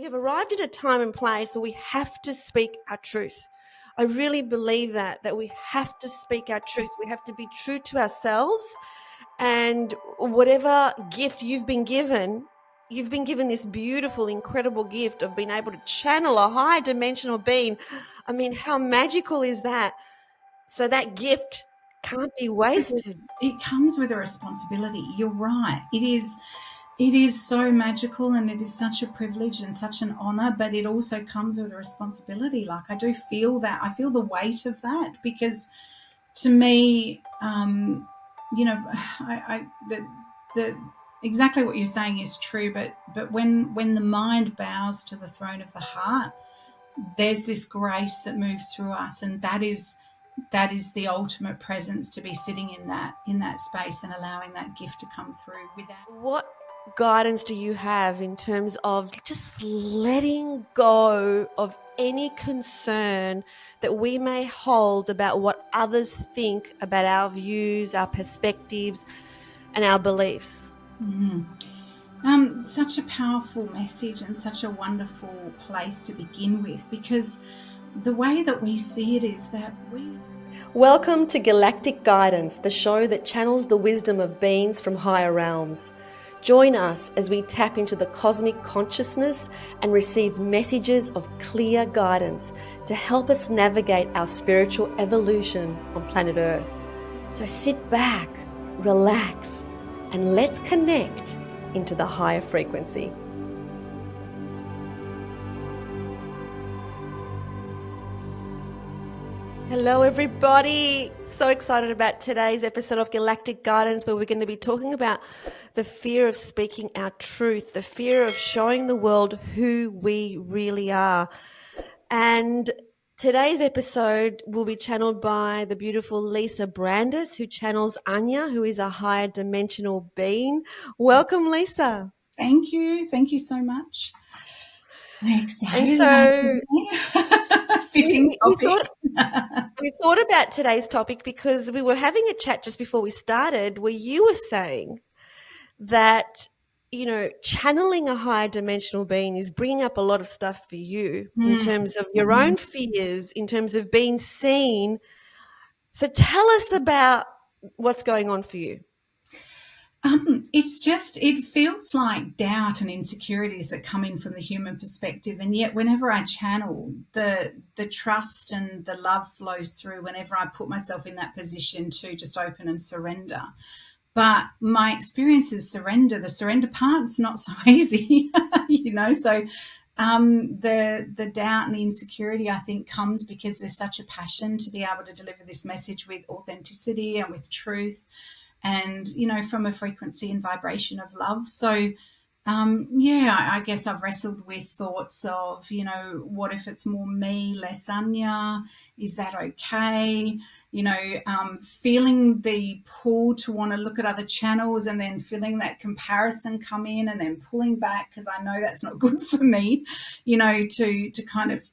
have arrived at a time and place where we have to speak our truth. I really believe that we have to speak our truth. We have to be true to ourselves, and whatever gift you've been given this beautiful, incredible gift of being able to channel a high dimensional being. I mean, how magical is that? So that gift can't be wasted. It comes with a responsibility. You're right. It is so magical, and it is such a privilege and such an honor, but it also comes with a responsibility. Like, I do feel that. I feel the weight of that, because to me, the exactly what you're saying is true, but when the mind bows to the throne of the heart, there's this grace that moves through us, and that is the ultimate presence, to be sitting in that space and allowing that gift to come through without. What guidance do you have in terms of just letting go of any concern that we may hold about what others think about our views, our perspectives, and our beliefs? Such a powerful message, and such a wonderful place to begin with, because the way that we see it is that Welcome to Galactic Guidance, the show that channels the wisdom of beings from higher realms. Join us as we tap into the cosmic consciousness and receive messages of clear guidance to help us navigate our spiritual evolution on planet Earth. So sit back, relax, and let's connect into the higher frequency. Hello everybody, so excited about today's episode of Galactic Guidance, where we're going to be talking about the fear of speaking our truth, the fear of showing the world who we really are. And today's episode will be channeled by the beautiful Lisa Brandis, who channels Anya, who is a higher dimensional being. Welcome, Lisa. Thank you so much. I'm excited. And so fitting topic. We thought about today's topic because we were having a chat just before we started, where you were saying that, you know, channeling a higher dimensional being is bringing up a lot of stuff for you in terms of your own fears, in terms of being seen. So tell us about what's going on for you. It feels like doubt and insecurities that come in from the human perspective. And yet whenever I channel, the trust and the love flows through whenever I put myself in that position to just open and surrender. But my experience is surrender. The surrender part's not so easy, you know. So the doubt and the insecurity, I think, comes because there's such a passion to be able to deliver this message with authenticity and with truth, and, you know, from a frequency and vibration of love. So, I guess I've wrestled with thoughts of, you know, what if it's more me, less Anya? Is that okay? You know, feeling the pull to want to look at other channels, and then feeling that comparison come in, and then pulling back because I know that's not good for me, you know, to kind of,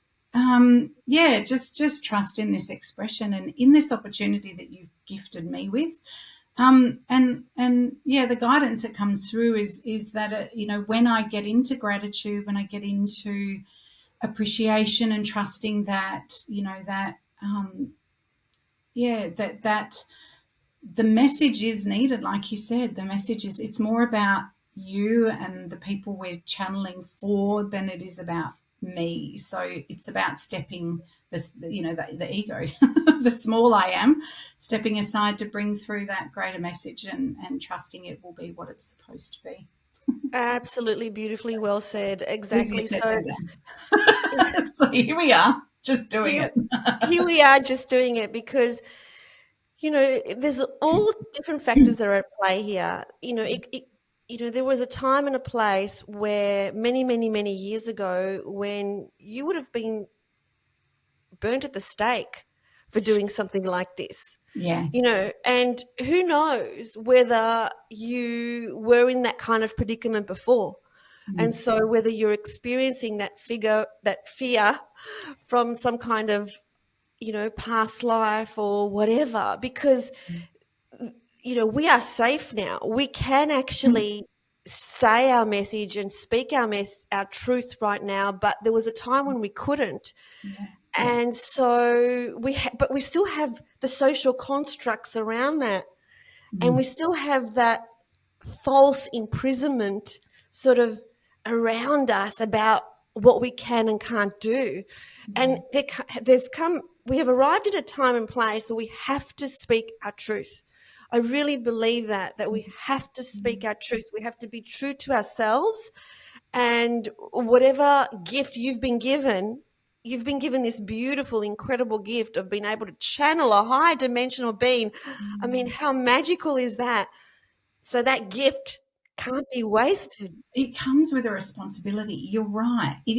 just trust in this expression and in this opportunity that you've gifted me with. The guidance that comes through is that, you know, when I get into gratitude, when I get into appreciation and trusting that, you know, that the message is needed. Like you said, the message is, it's more about you and the people we're channeling for than it is about me. So it's about stepping the ego, the small I am, stepping aside to bring through that greater message, and trusting it will be what it's supposed to be. Absolutely, beautifully well said. Exactly. So here we are, just doing it. Here we are just doing it because, you know, there's all different factors that are at play here. You know, there was a time and a place where many, many, many years ago, when you would have been burnt at the stake for doing something like this. Yeah. You know, and who knows whether you were in that kind of predicament before. And so whether you're experiencing that fear from some kind of, you know, past life or whatever, because, you know, we are safe now. We can actually say our message and speak our truth right now, but there was a time when we couldn't. Yeah. And so but we still have the social constructs around that. And we still have that false imprisonment sort of around us about what we can and can't do. And we have arrived at a time and place where we have to speak our truth. I really believe that we have to speak our truth. We have to be true to ourselves, and whatever gift you've been given this beautiful, incredible gift of being able to channel a high dimensional being. I mean, how magical is that? So that gift can't be wasted. It comes with a responsibility. You're right. It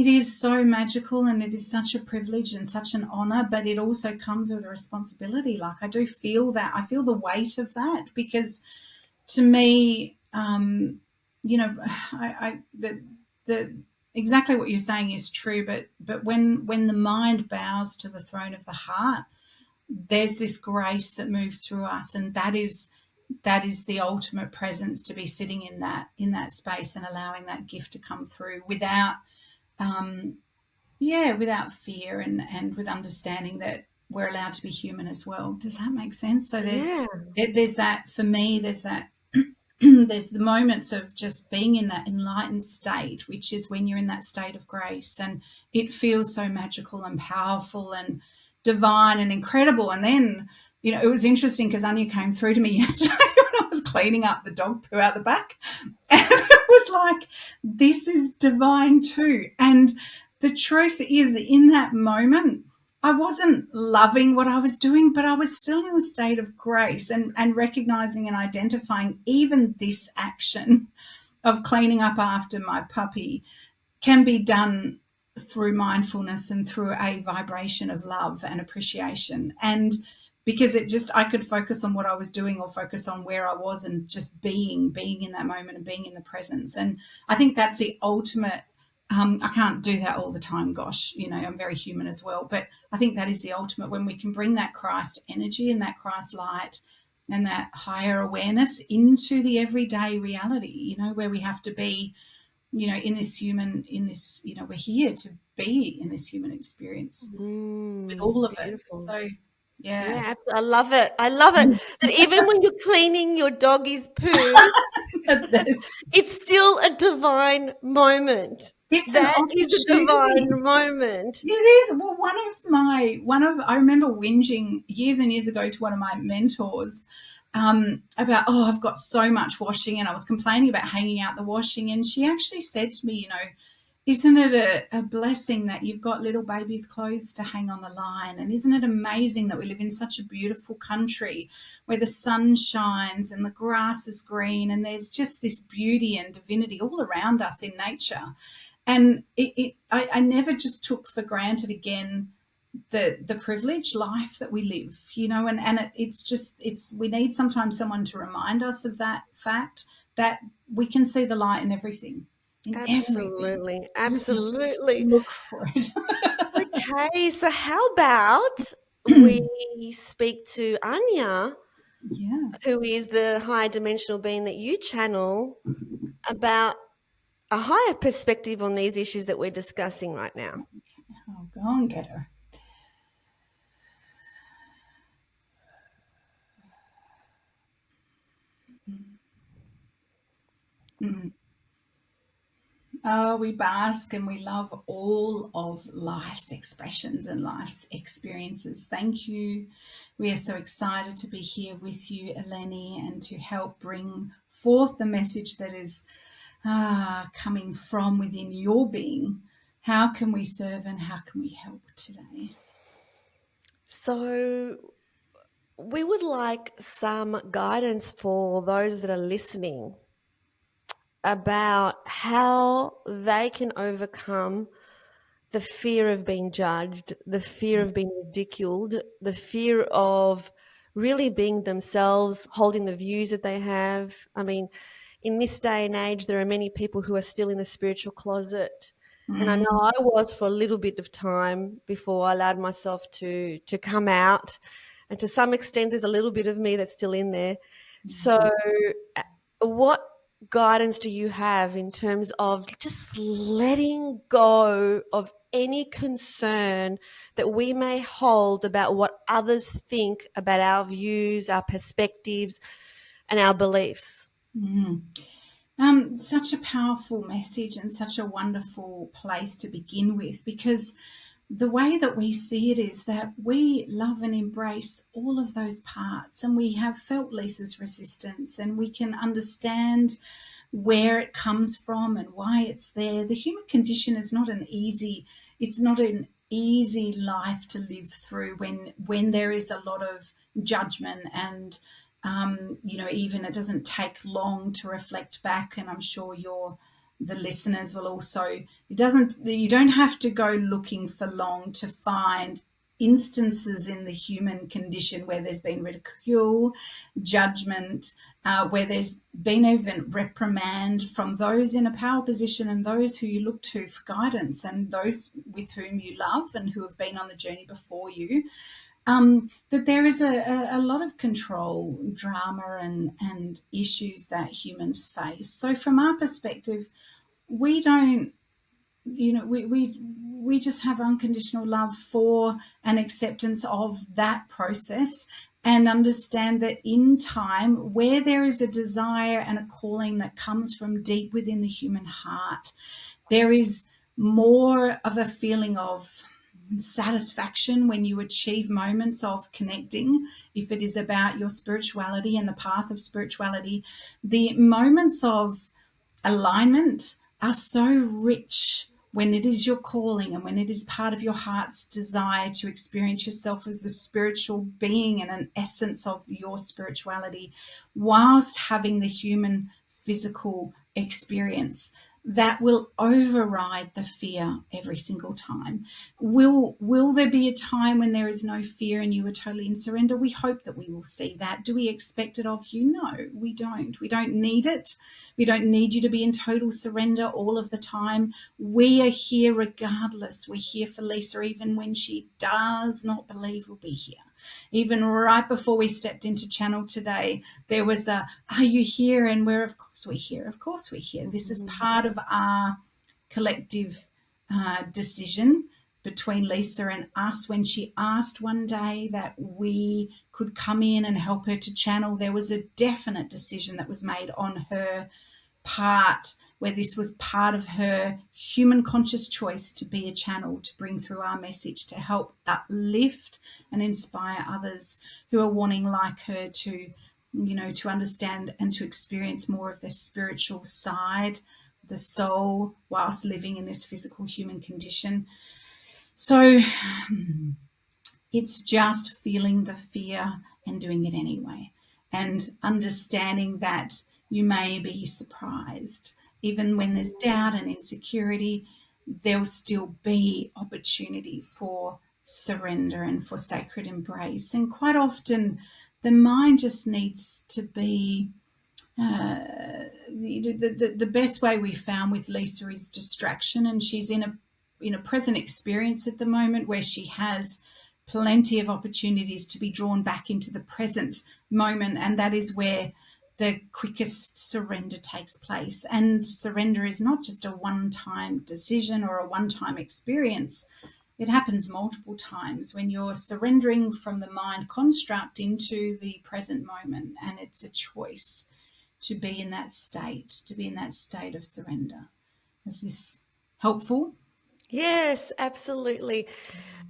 is so magical, and it is such a privilege and such an honor, but it also comes with a responsibility. Like, I do feel that. I feel the weight of that, because to me, the exactly what you're saying is true, but when the mind bows to the throne of the heart, there's this grace that moves through us, and that is the ultimate presence, to be sitting in that space and allowing that gift to come through without without fear, and with understanding that we're allowed to be human as well. Does that make sense? So there's that, for me, there's that there's the moments of just being in that enlightened state, which is when you're in that state of grace, and it feels so magical and powerful and divine and incredible. And then, it was interesting because Anya came through to me yesterday when I was cleaning up the dog poo out the back, and it was like, this is divine too. And the truth is, in that moment, I wasn't loving what I was doing, but I was still in a state of grace, and recognizing and identifying even this action of cleaning up after my puppy can be done through mindfulness and through a vibration of love and appreciation. And because I could focus on what I was doing, or focus on where I was, and just being in that moment and being in the presence. And I think that's the ultimate. I can't do that all the time. Gosh, I'm very human as well. But I think that is the ultimate, when we can bring that Christ energy and that Christ light and that higher awareness into the everyday reality, where we have to be, we're here to be in this human experience with all of Beautiful. it. So, yeah. I love it. I love it. That even when you're cleaning your doggy's poo, it's still a divine moment. That is a divine moment. It is. Well, I remember whinging years and years ago to one of my mentors about, I've got so much washing, and I was complaining about hanging out the washing. And she actually said to me, isn't it a blessing that you've got little babies' clothes to hang on the line? And isn't it amazing that we live in such a beautiful country where the sun shines and the grass is green, and there's just this beauty and divinity all around us in nature? And I never just took for granted again the privileged life that we live, and we need sometimes someone to remind us of that fact, that we can see the light in everything. Absolutely. Absolutely. Look for it. Okay, so how about we speak to Anya, who is the higher dimensional being that you channel, about a higher perspective on these issues that we're discussing right now. Okay, I'll go and get her. Oh, we bask and we love all of life's expressions and life's experiences. Thank you. We are so excited to be here with you, Eleni, and to help bring forth the message that is coming from within your being. How can we serve and how can we help today? So we would like some guidance for those that are listening about how they can overcome the fear of being judged, the fear of being ridiculed, the fear of really being themselves, holding the views that they have. I mean, in this day and age, there are many people who are still in the spiritual closet. And I know I was for a little bit of time before I allowed myself to come out. And to some extent, there's a little bit of me that's still in there. So what guidance do you have in terms of just letting go of any concern that we may hold about what others think about our views, our perspectives, and our beliefs? Mm. Such a powerful message and such a wonderful place to begin with, because the way that we see it is that we love and embrace all of those parts, and we have felt Lisa's resistance, and we can understand where it comes from and why it's there. The human condition is not an easy, it's not an easy life to live through when there is a lot of judgment and even it doesn't take long to reflect back. And I'm sure the listeners will also, you don't have to go looking for long to find instances in the human condition where there's been ridicule, judgment, where there's been even reprimand from those in a power position and those who you look to for guidance and those with whom you love and who have been on the journey before you. That there is a lot of control, drama, and issues that humans face. So from our perspective, we don't, we just have unconditional love for and acceptance of that process, and understand that in time, where there is a desire and a calling that comes from deep within the human heart, there is more of a feeling of satisfaction when you achieve moments of connecting. If it is about your spirituality and the path of spirituality, the moments of alignment are so rich when it is your calling and when it is part of your heart's desire to experience yourself as a spiritual being and an essence of your spirituality, whilst having the human physical experience. That will override the fear every single time. Will there be a time when there is no fear and you are totally in surrender? We hope that we will see that. Do we expect it of you? No, we don't. We don't need it. We don't need you to be in total surrender all of the time. We are here regardless. We're here for Lisa even when she does not believe we'll be here. Even right before we stepped into channel today, there was are you here? And we're, of course we're here. Of course we're here. This is part of our collective decision between Lisa and us. When she asked one day that we could come in and help her to channel, there was a definite decision that was made on her part, where this was part of her human conscious choice to be a channel, to bring through our message, to help uplift and inspire others who are wanting like her to, to understand and to experience more of their spiritual side, the soul, whilst living in this physical human condition. So it's just feeling the fear and doing it anyway, and understanding that you may be surprised. Even when there's doubt and insecurity, there'll still be opportunity for surrender and for sacred embrace. And quite often, the mind just needs to be the best way we found with Lisa is distraction, and she's in a present experience at the moment where she has plenty of opportunities to be drawn back into the present moment, and that is where the quickest surrender takes place. And surrender is not just a one-time decision or a one-time experience. It happens multiple times when you're surrendering from the mind construct into the present moment, and it's a choice to be in that state, of surrender. Is this helpful? Yes, absolutely.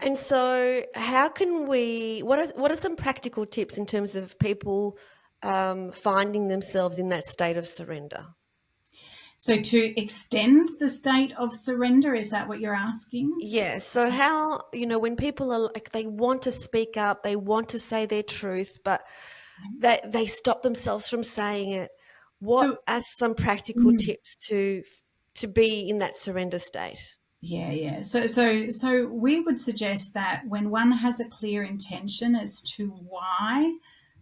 And so how can what are some practical tips in terms of people finding themselves in that state of surrender? So to extend the state of surrender, is that what you're asking? Yes. So how, when people are like, they want to speak up, they want to say their truth, but they stop themselves from saying it. What are some practical tips to be in that surrender state? Yeah. So we would suggest that when one has a clear intention as to why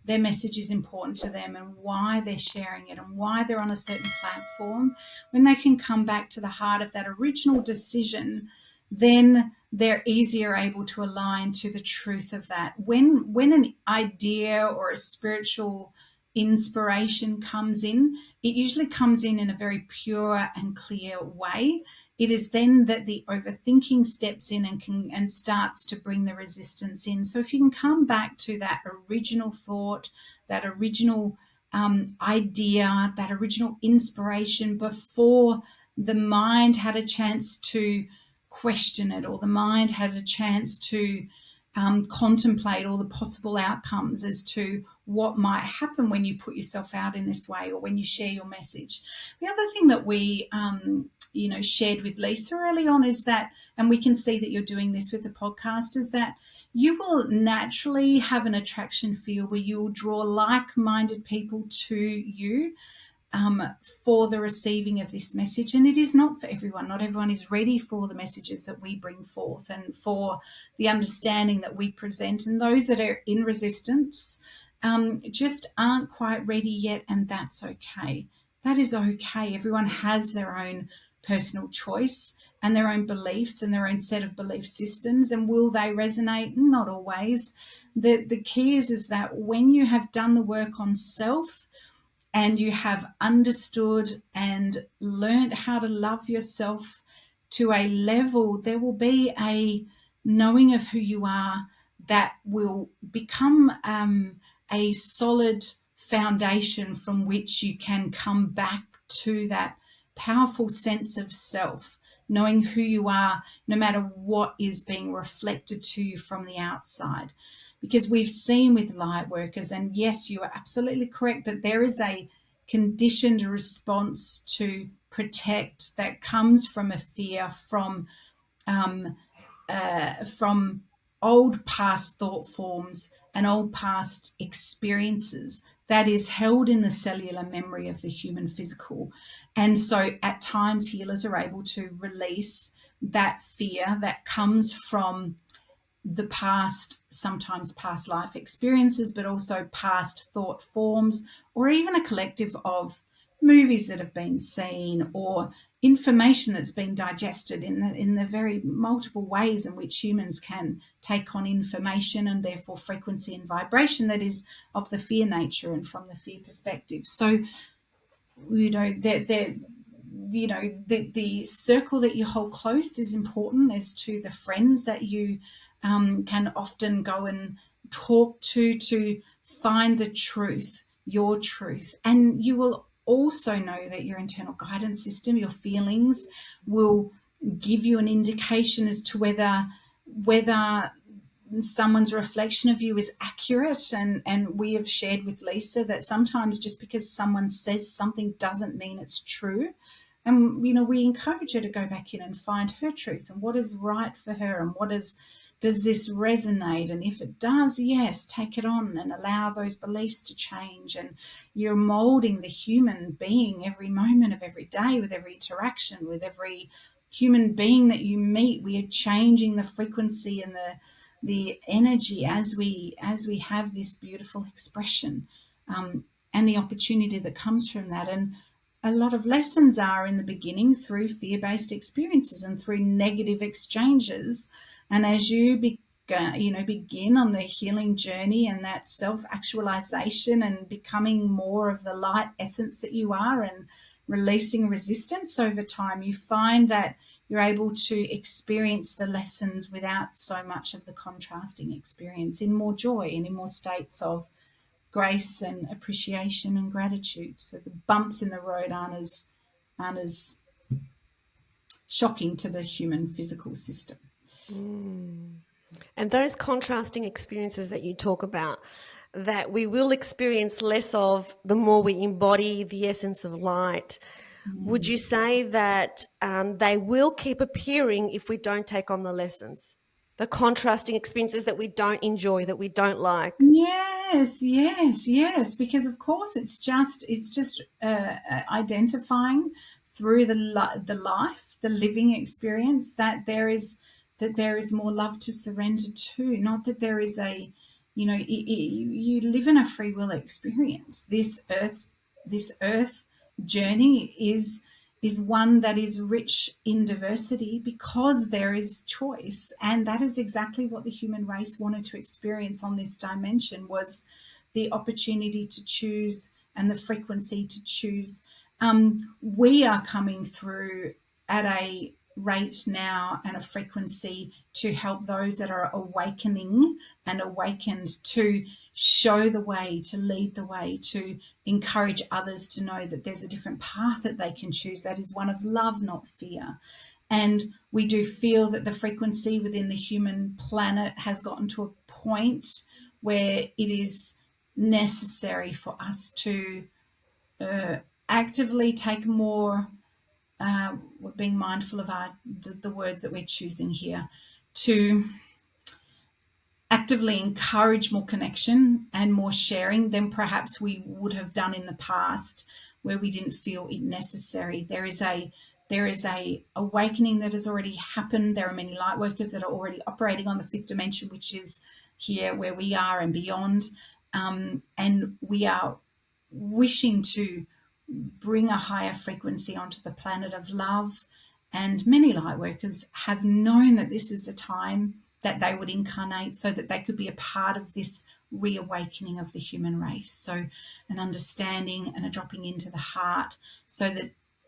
their message is important to them and why they're sharing it and why they're on a certain platform, when they can come back to the heart of that original decision, then they're easier able to align to the truth of that. When an idea or a spiritual inspiration comes in, it usually comes in a very pure and clear way. It is then that the overthinking steps in and starts to bring the resistance in. So if you can come back to that original thought, that original idea, that original inspiration before the mind had a chance to question it, or the mind had a chance to contemplate all the possible outcomes as to what might happen when you put yourself out in this way or when you share your message. The other thing that we shared with Lisa early on is that, and we can see that you're doing this with the podcast, is that you will naturally have an attraction field where you will draw like-minded people to you for the receiving of this message. And it is not for everyone. Not everyone is ready for the messages that we bring forth and for the understanding that we present. And those that are in resistance just aren't quite ready yet, and that's okay. That is okay. Everyone has their own personal choice and their own beliefs and their own set of belief systems. And will they resonate? Not always. The key is that when you have done the work on self, and you have understood and learned how to love yourself to a level, there will be a knowing of who you are that will become a solid foundation from which you can come back to that powerful sense of self, knowing who you are no matter what is being reflected to you from the outside. Because we've seen with light workers, and yes, you are absolutely correct, that there is a conditioned response to protect that comes from a fear, from old past thought forms and old past experiences that is held in the cellular memory of the human physical. And so at times healers are able to release that fear that comes from the past, sometimes past life experiences, but also past thought forms, or even a collective of movies that have been seen, or information that's been digested in the very multiple ways in which humans can take on information, and therefore frequency and vibration that is of the fear nature and from the fear perspective. So, the circle that you hold close is important, as to the friends that you can often go and talk to find the truth, your truth. And you will also know that your internal guidance system, your feelings, will give you an indication as to whether someone's reflection of you is accurate. And we have shared with Lisa that sometimes just because someone says something doesn't mean it's true. And we encourage her to go back in and find her truth and what is right for her, and does this resonate? And if it does, yes, take it on and allow those beliefs to change. And you're molding the human being every moment of every day, with every interaction, with every human being that you meet. We are changing the frequency and the energy as we have this beautiful expression, and the opportunity that comes from that. And a lot of lessons are in the beginning through fear-based experiences and through negative exchanges. And as you begin on the healing journey and that self-actualization and becoming more of the light essence that you are, and releasing resistance over time, you find that you're able to experience the lessons without so much of the contrasting experience, in more joy and in more states of grace and appreciation and gratitude. So the bumps in the road aren't as shocking to the human physical system. And those contrasting experiences that you talk about, that we will experience less of the more we embody the essence of light, would you say that they will keep appearing if we don't take on the lessons? The contrasting experiences that we don't enjoy, that we don't like. Yes. Because of course it's just identifying through the living experience, that there is more love to surrender to. Not that there is you live in a free will experience. This earth journey is one that is rich in diversity, because there is choice. And that is exactly what the human race wanted to experience on this dimension, was the opportunity to choose and the frequency to choose. We are coming through at a rate now and a frequency to help those that are awakening and awakened, to show the way, to lead the way, to encourage others to know that there's a different path that they can choose, that is one of love, not fear. And we do feel that the frequency within the human planet has gotten to a point where it is necessary for us to actively take more, we're being mindful of the words that we're choosing here, to actively encourage more connection and more sharing than perhaps we would have done in the past, where we didn't feel it necessary. There is a awakening that has already happened. There are many light workers that are already operating on the fifth dimension, which is here where we are and beyond. And we are wishing to bring a higher frequency onto the planet of love. And many light workers have known that this is a time that they would incarnate so that they could be a part of this reawakening of the human race. So an understanding and a dropping into the heart, so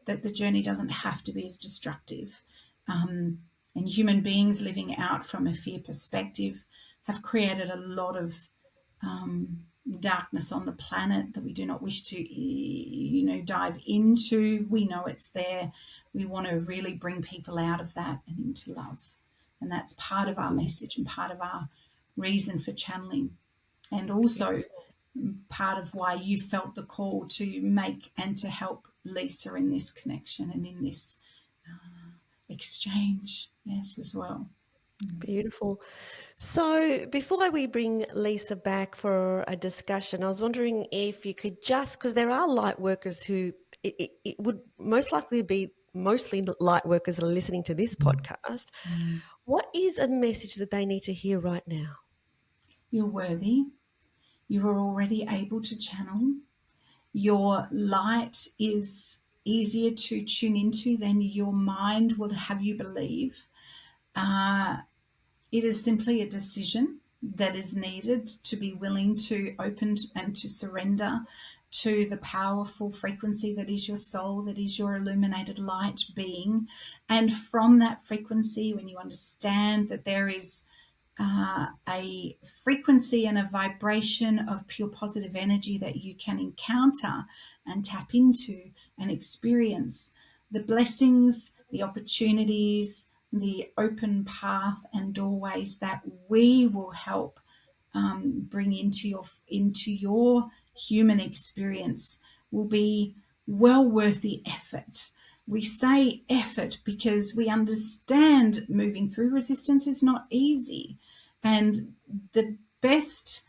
that the journey doesn't have to be as destructive. And human beings living out from a fear perspective have created a lot of darkness on the planet that we do not wish to, dive into. We know it's there. We want to really bring people out of that and into love. And that's part of our message and part of our reason for channeling. And also part of why you felt the call to make and to help Lisa in this connection and in this exchange, yes, as well. Beautiful. So before we bring Lisa back for a discussion, I was wondering if you could just, because there are light workers who, it would most likely be mostly light workers that are listening to this podcast. What is a message that they need to hear right now? You're worthy. You are already able to channel. Your light is easier to tune into than your mind will have you believe. It is simply a decision that is needed to be willing to open and to surrender to the powerful frequency that is your soul, that is your illuminated light being. And from that frequency, when you understand that there is a frequency and a vibration of pure positive energy that you can encounter and tap into and experience, the blessings, the opportunities, the open path and doorways that we will help bring into your human experience will be well worth the effort. We say effort because we understand moving through resistance is not easy. And the best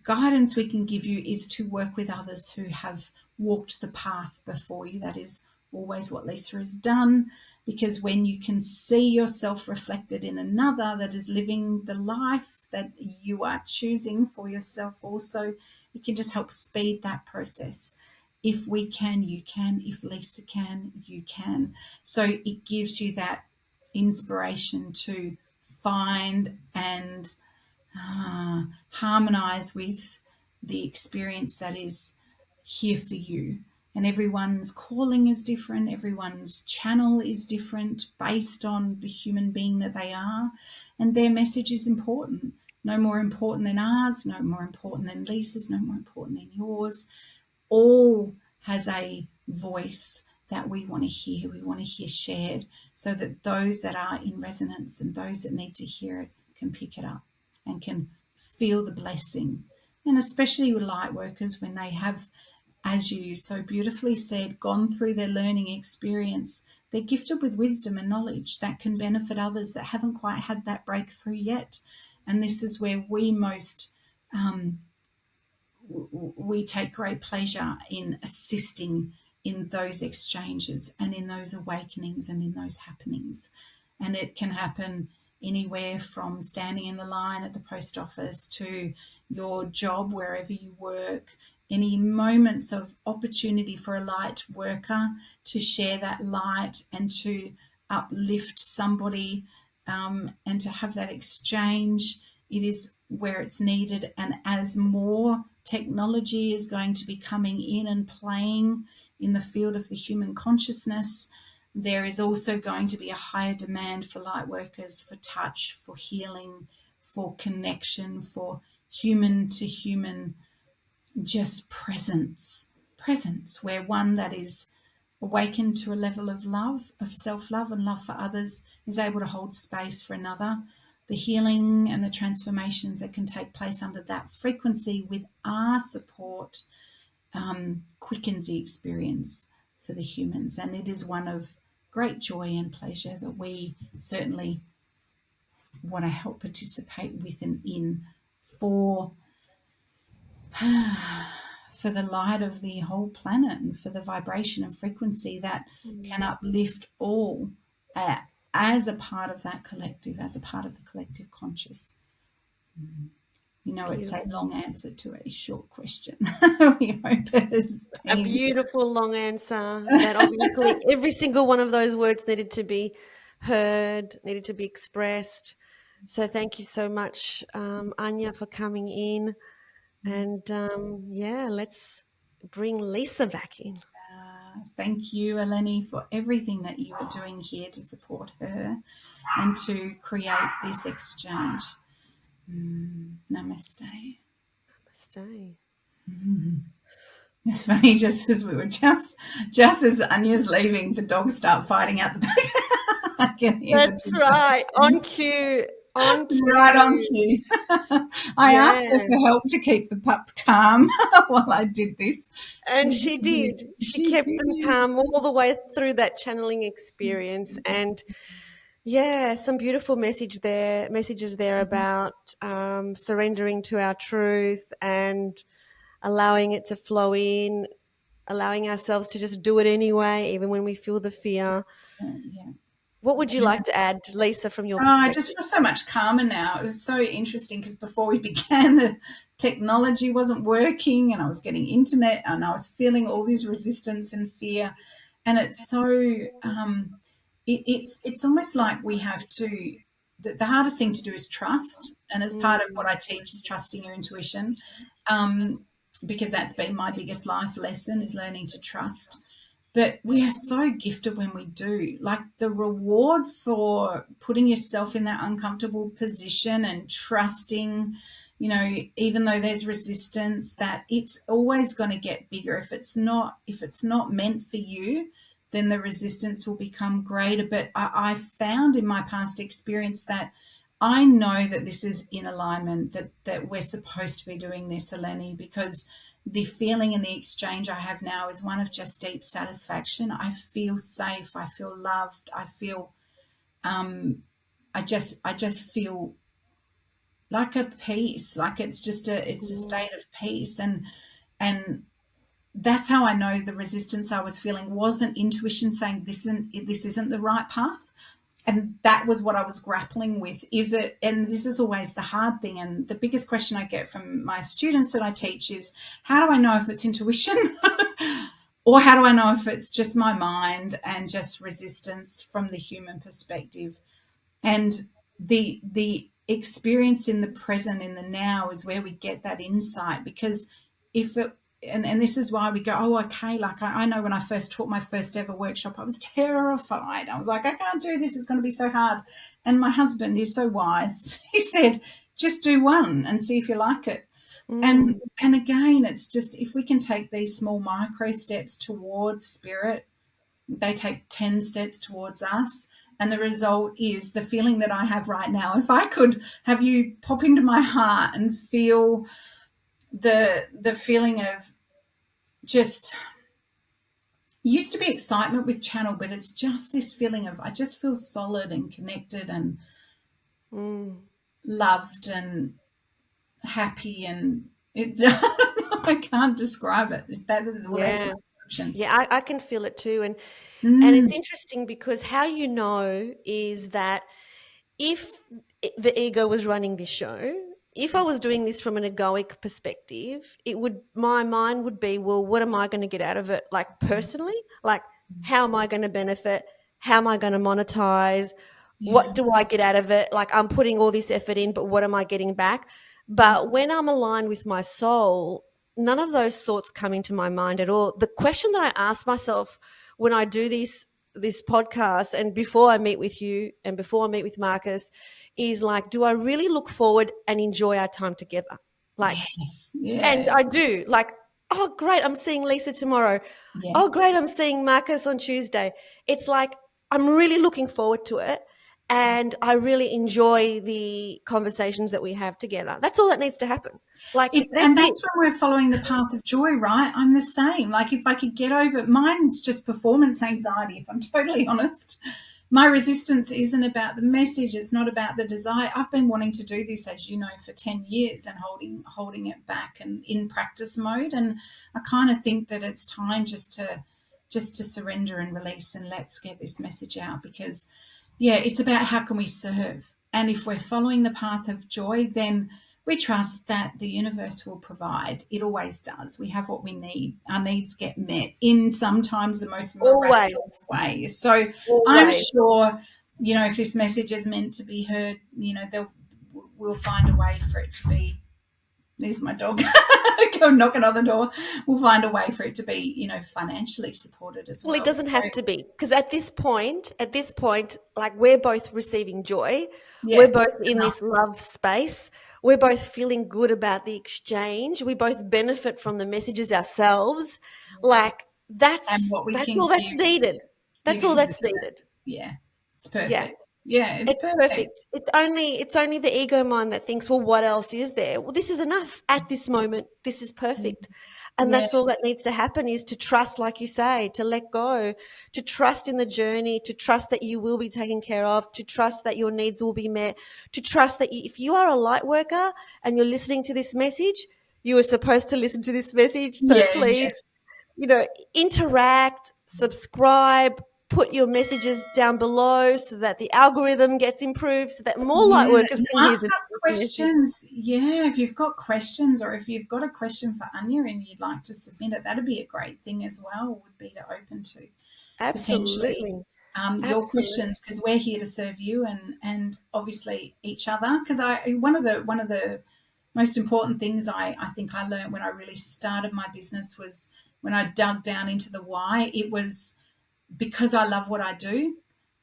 guidance we can give you is to work with others who have walked the path before you. That is always what Lisa has done, because when you can see yourself reflected in another that is living the life that you are choosing for yourself also, it can just help speed that process. If we can, you can. If Lisa can, you can. So it gives you that inspiration to find and harmonize with the experience that is here for you. And everyone's calling is different. Everyone's channel is different based on the human being that they are. And their message is important. No more important than ours, no more important than Lisa's, no more important than yours. All has a voice that we want to hear. We want to hear shared, so that those that are in resonance and those that need to hear it can pick it up and can feel the blessing. And especially with light workers, when they have, as you so beautifully said, gone through their learning experience, they're gifted with wisdom and knowledge that can benefit others that haven't quite had that breakthrough yet. And this is where we most we take great pleasure in assisting in those exchanges and in those awakenings and in those happenings. And it can happen anywhere from standing in the line at the post office to your job, wherever you work, any moments of opportunity for a light worker to share that light and to uplift somebody, and to have that exchange it is where it's needed. And as more technology is going to be coming in and playing in the field of the human consciousness, there is also going to be a higher demand for light workers, for touch, for healing, for connection, for human to human, just presence, where one that is awakened to a level of love, of self-love and love for others, is able to hold space for another. The healing and the transformations that can take place under that frequency with our support quickens the experience for the humans. And it is one of great joy and pleasure that we certainly want to help participate with and in for the light of the whole planet, and for the vibration and frequency that can uplift all as a part of that collective, as a part of the collective conscious. You know, it's a long answer to a short question. We hope it has been a beautiful long answer that obviously every single one of those words needed to be heard, needed to be expressed. So thank you so much, Anya, for coming in. And let's bring Lisa back in. Thank you, Eleni, for everything that you are doing here to support her and to create this exchange. Namaste. Namaste. It's funny, just as we were just as Anya's leaving, the dogs start fighting out the back. I can hear That's right. On cue. On cue. Right on cue. I asked her for help to keep the pups calm while I did this. And she did. She kept them calm all the way through that channeling experience. And some beautiful messages there about surrendering to our truth and allowing it to flow in, allowing ourselves to just do it anyway, even when we feel the fear. Yeah. What would you like to add, Lisa, from your perspective? I just feel so much calmer now. It was so interesting because before we began, the technology wasn't working and I was getting internet and I was feeling all this resistance and fear. And it's so, it's almost like we have to, the hardest thing to do is trust. And as part of what I teach is trusting your intuition, because that's been my biggest life lesson, is learning to trust. But we are so gifted when we do. Like the reward for putting yourself in that uncomfortable position and trusting, you know, even though there's resistance, that it's always going to get bigger. If it's not meant for you, then the resistance will become greater. But I found in my past experience that I know that this is in alignment, that we're supposed to be doing this, Eleni, because the feeling and the exchange I have now is one of just deep satisfaction. I feel safe. I feel loved. I feel, I just feel like a peace. Like it's a state of peace, and that's how I know the resistance I was feeling wasn't intuition saying this isn't the right path. And that was what I was grappling with. Is it, and this is always the hard thing, and the biggest question I get from my students that I teach is, how do I know if it's intuition or how do I know if it's just my mind and just resistance from the human perspective? And the experience in the present, in the now, is where we get that insight. Because if it, and this is why we go, oh, okay, like I know when I first taught my first ever workshop, I was terrified. I was like, I can't do this. It's going to be so hard. And my husband is so wise. He said, just do one and see if you like it. And again, it's just, if we can take these small micro steps towards spirit, they take 10 steps towards us. And the result is the feeling that I have right now. If I could have you pop into my heart and feel the feeling of, just used to be excitement with channel, but it's just this feeling of I just feel solid and connected and loved and happy, and it's I can't describe it. That's the description. Yeah, I can feel it too, and it's interesting because how you know is that if the ego was running this show, if I was doing this from an egoic perspective, my mind would be, well, what am I going to get out of it? Like personally, like how am I going to benefit? How am I going to monetize? What do I get out of it? Like, I'm putting all this effort in, but what am I getting back? But when I'm aligned with my soul, none of those thoughts come into my mind at all. The question that I ask myself when I do this podcast, and before I meet with you and before I meet with Marcus, is like, do I really look forward and enjoy our time together? Like, Yes. and Yeah. I do. Like, oh, great, I'm seeing Lisa tomorrow. Yeah. Oh, great, I'm seeing Marcus on Tuesday. It's like, I'm really looking forward to it. And I really enjoy the conversations that we have together. That's all that needs to happen. Like, And that's it. that's when we're following the path of joy, right? I'm the same. Like, if I could get over, mine's just performance anxiety, if I'm totally honest. My resistance isn't about the message. It's not about the desire. I've been wanting to do this, as you know, for 10 years and holding it back and in practice mode. And I kind of think that it's time just to surrender and release, and let's get this message out, because it's about how can we serve. And if we're following the path of joy, then we trust that the universe will provide. It always does. We have what we need. Our needs get met in sometimes the most Always. miraculous ways. So I'm Always. sure, if this message is meant to be heard, we'll find a way for it to be. There's my dog. Go knocking on the door. We'll find a way for it to be, financially supported as well. Well, it doesn't have to be, because at this point, like, we're both receiving joy. We're both in this love space. We're both feeling good about the exchange. We both benefit from the messages ourselves. Like, that's what we can all that's give, needed. That's all that's needed. Yeah, it's perfect. Yeah. Yeah, it's perfect. It's only the ego mind that thinks, well, what else is there? Well, this is enough at this moment. This is perfect. And that's all that needs to happen, is to trust, like you say, to let go, to trust in the journey, to trust that you will be taken care of, to trust that your needs will be met, to trust that if you are a light worker and you're listening to this message, you are supposed to listen to this message. So please, interact, subscribe, put your messages down below so that the algorithm gets improved, so that more light workers can use it. Ask us questions. Yeah, if you've got questions, or if you've got a question for Anya and you'd like to submit it, that'd be a great thing as well, would be to open to Absolutely. your questions, because we're here to serve you and obviously each other. Because one of the most important things I think I learned when I really started my business was when I dug down into the why. It was because I love what I do.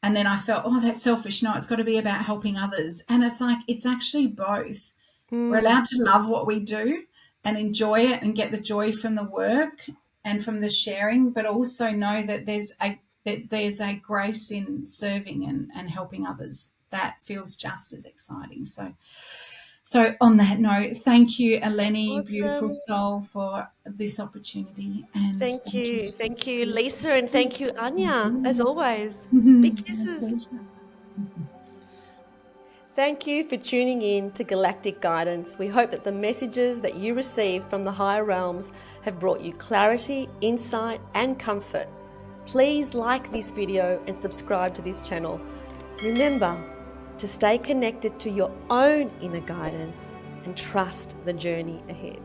And then I felt, oh, that's selfish. No, it's got to be about helping others. And it's like, it's actually both. We're allowed to love what we do and enjoy it and get the joy from the work and from the sharing, but also know that there's a grace in serving and helping others that feels just as exciting. So on that note, thank you, Eleni, Awesome. beautiful soul, for this opportunity. And thank you, Lisa, and thank you, Anya, as always. Big kisses. Thank you for tuning in to Galactic Guidance. We hope that the messages that you receive from the higher realms have brought you clarity, insight, and comfort. Please like this video and subscribe to this channel. Remember to stay connected to your own inner guidance and trust the journey ahead.